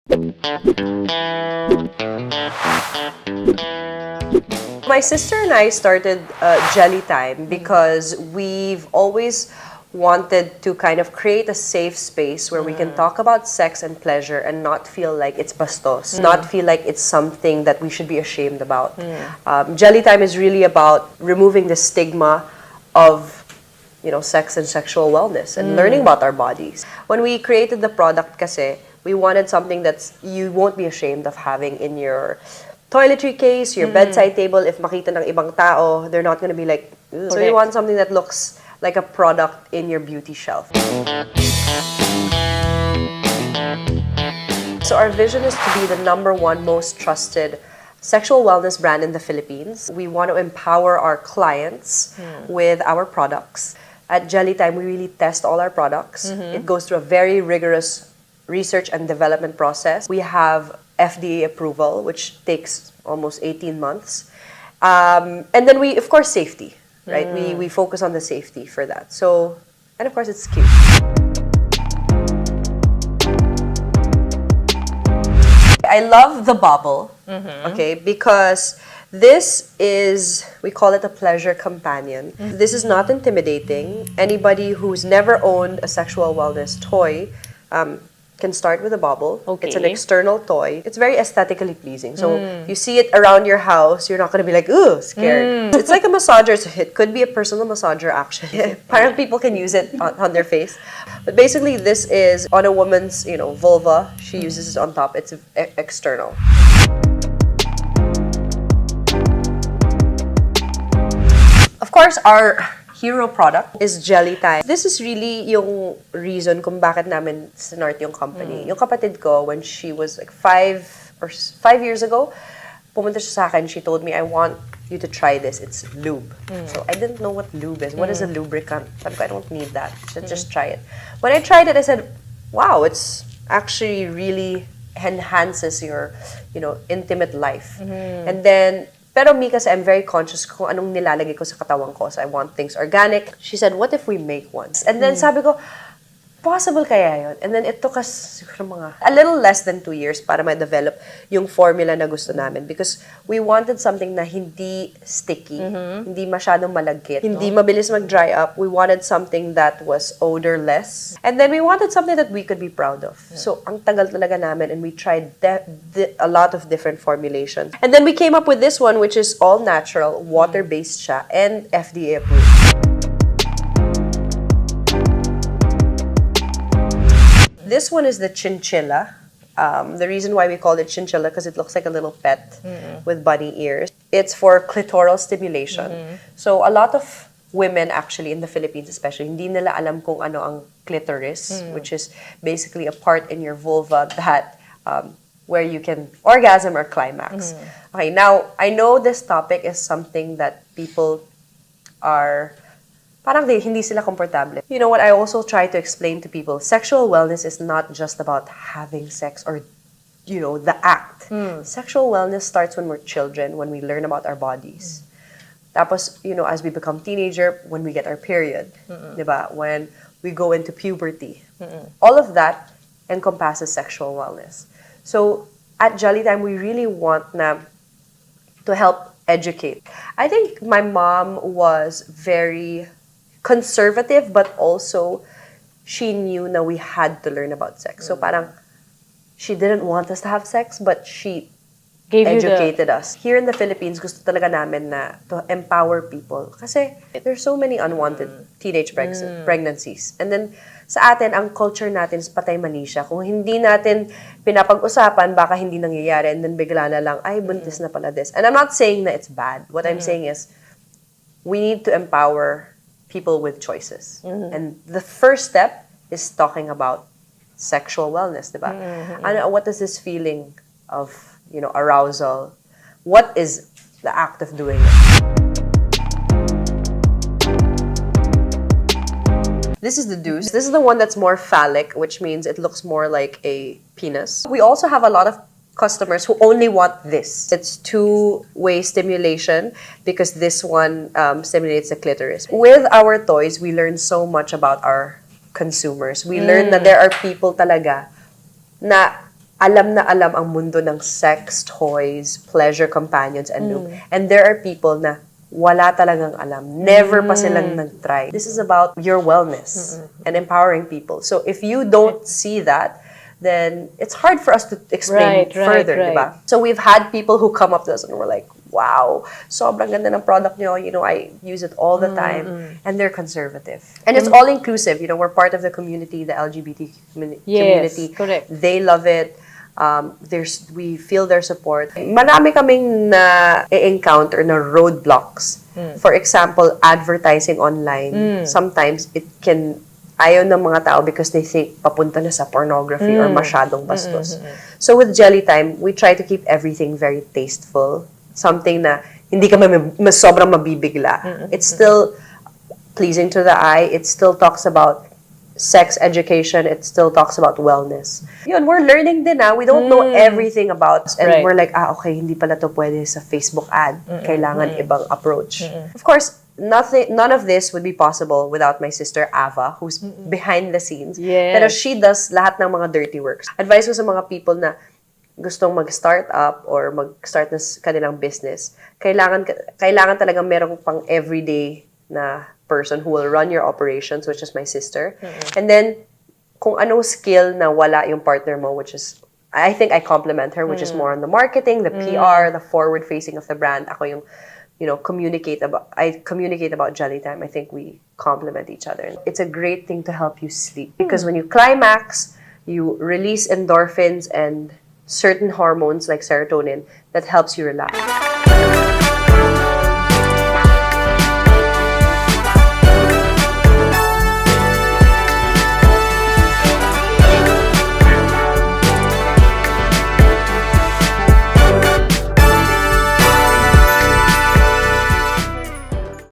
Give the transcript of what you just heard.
My sister and I started Jellytime because we've always wanted to kind of create a safe space where we can talk about sex and pleasure and not feel like it's bastos, not feel like it's something that we should be ashamed about. Jellytime is really about removing the stigma of sex and sexual wellness and learning about our bodies. When we created the product kasi, we wanted something that's you won't be ashamed of having in your toiletry case, your bedside table. If makita ng ibang tao, they're not gonna be like, "Ugh." So you want something that looks like a product in your beauty shelf. So our vision is to be the #1 most trusted sexual wellness brand in the Philippines. We want to empower our clients with our products. At Jellytime, we really test all our products. It goes through a very rigorous research and development process. We have FDA approval, which takes almost 18 months. And then we, of course, safety, right? We focus on the safety for that. So, and of course, it's cute. I love the bobble, okay, because this is, we call it a pleasure companion. This is not intimidating. Anybody who's never owned a sexual wellness toy can start with a bobble. Okay. It's an external toy. It's very aesthetically pleasing. So you see it around your house, you're not gonna be like, ooh, scared. It's like a massager. So it could be a personal massager, actually. Parang people can use it on their face. But basically, this is on a woman's, vulva. She uses it on top. It's external. Of course, our hero product is Jellytime. This is really yung reason kung bakit namin sinart yung company. Yung kapatid ko, when she was like 5 years ago, pumunta siya sa akin, she told me, I want you to try this. It's lube. So I didn't know what lube is. What is a lubricant? Sabi ko, I don't need that. Just try it. When I tried it, I said, wow, it's actually really enhances your, intimate life. And then, pero me kasi I'm very conscious kung anong nilalagay ko sa katawan ko. So I want things organic. She said, what if we make one? And then sabi ko, possible kaya yun? And then it took us siguro a little less than 2 years para ma-develop yung formula na gusto namin. Because we wanted something na hindi sticky, hindi masyadong malagkit, hindi mabilis mag-dry up. We wanted something that was odorless. And then we wanted something that we could be proud of. So ang tagal talaga namin, and we tried a lot of different formulations. And then we came up with this one, which is all natural, water-based siya, and FDA approved. This one is the chinchilla. The reason why we call it chinchilla because it looks like a little pet with bunny ears. It's for clitoral stimulation. So a lot of women actually in the Philippines especially, hindi nila alam kung ano ang clitoris, which is basically a part in your vulva that where you can orgasm or climax. Okay, now I know this topic is something that people are parang hindi sila komportable. You know what, I also try to explain to people, sexual wellness is not just about having sex or, the act. Sexual wellness starts when we're children, when we learn about our bodies. Tapos, as we become teenager, when we get our period. Diba? When we go into puberty. All of that encompasses sexual wellness. So, at Jellytime, we really want to help educate. I think my mom was very conservative, but also she knew that we had to learn about sex. So parang she didn't want us to have sex, but she educated us. Here in the Philippines, gusto talaga namin na to empower people. Kasi there's so many unwanted teenage pregnancies. And then sa atin, ang culture natin is patay mali siya. Kung hindi natin pinapag-usapan, baka hindi nangyayari. And then bigla na lang, ay, buntis na pala this. And I'm not saying that it's bad. What I'm saying is, we need to empower people with choices. And the first step is talking about sexual wellness, diba? What is this feeling of, arousal? What is the act of doing it? This is the deuce. This is the one that's more phallic, which means it looks more like a penis. We also have a lot of customers who only want this. It's two-way stimulation because this one stimulates the clitoris. With our toys, we learn so much about our consumers. We learn that there are people talaga na alam na alam ang mundo ng sex, toys, pleasure companions, and lube. And there are people na wala talagang alam. Never pa silang nag-try. This is about your wellness and empowering people. So if you don't see that, then it's hard for us to explain further, diba? So we've had people who come up to us and we're like, wow, sobrang ganda ng product nyo. You know, I use it all the time. And they're conservative. And it's all inclusive. You know, we're part of the community, the LGBT community. Correct. They love it. We feel their support. Marami kaming na-encounter na roadblocks. For example, advertising online. Sometimes it can ayaw ng mga tao because they think papunta na sa pornography or masyadong bastos. So with Jellytime, we try to keep everything very tasteful. Something na hindi ka sobrang mabibigla. It's still pleasing to the eye. It still talks about sex education. It still talks about wellness. Yun, we're learning din We don't know everything about, and we're like, okay, hindi pala to pwede sa Facebook ad. Kailangan ibang approach. Of course, none of this would be possible without my sister Ava, who's behind the scenes. Pero she does lahat ng mga dirty works. Advice ko sa mga people na gustong mag-start up or mag-start na kanilang business, kailangan talagang merong pang everyday na person who will run your operations, which is my sister. And then, kung anong skill na wala yung partner mo, which is, I think I compliment her, which is more on the marketing, the PR, the forward-facing of the brand. Ako yung, I communicate about Jellytime. I think we complement each other. It's a great thing to help you sleep. Because when you climax, you release endorphins and certain hormones like serotonin that helps you relax.